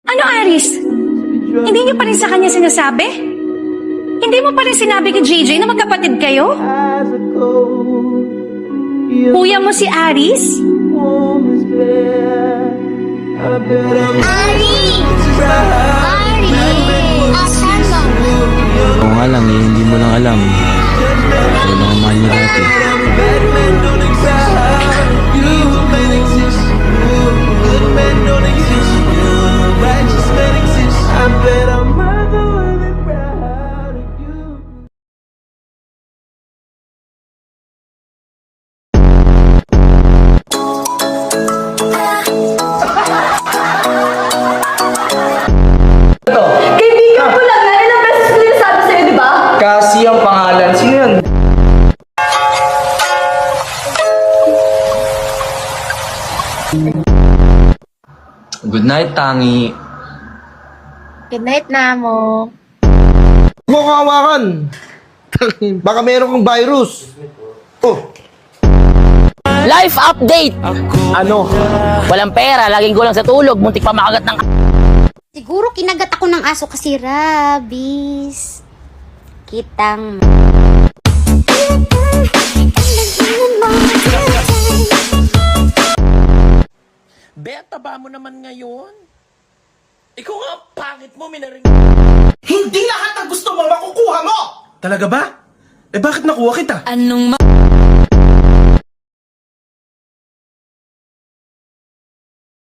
Ano, Aris? Hindi niyo pa rin sa kanya sinasabi? Hindi mo pa rin sinabi kay JJ na magkapatid kayo? Kuya mo si Aris? Ari! Ari! Asan ka? Oo nga lang eh, hindi mo lang alam. Ikaw lang ang mahal niya dati. Kaibigan ko lang na ilang beses ko yung sabi sa'yo, di ba? Kasi ang pangalan, sino yun? Good night, Tangi. Good night, Namo. Huwag mo kang hawakan. Baka meron kang virus. Oh, Life update! Ano? Walang pera, laging gulang sa tulog, muntik pa makagat ng Siguro kinagat ako ng aso kasi rabies. Kitang... Beta ba mo naman ngayon? Ikaw nga, pangit mo, minaring... Hindi lahat ng gusto mo makukuha mo! Talaga ba? Eh bakit nakuha kita? Anong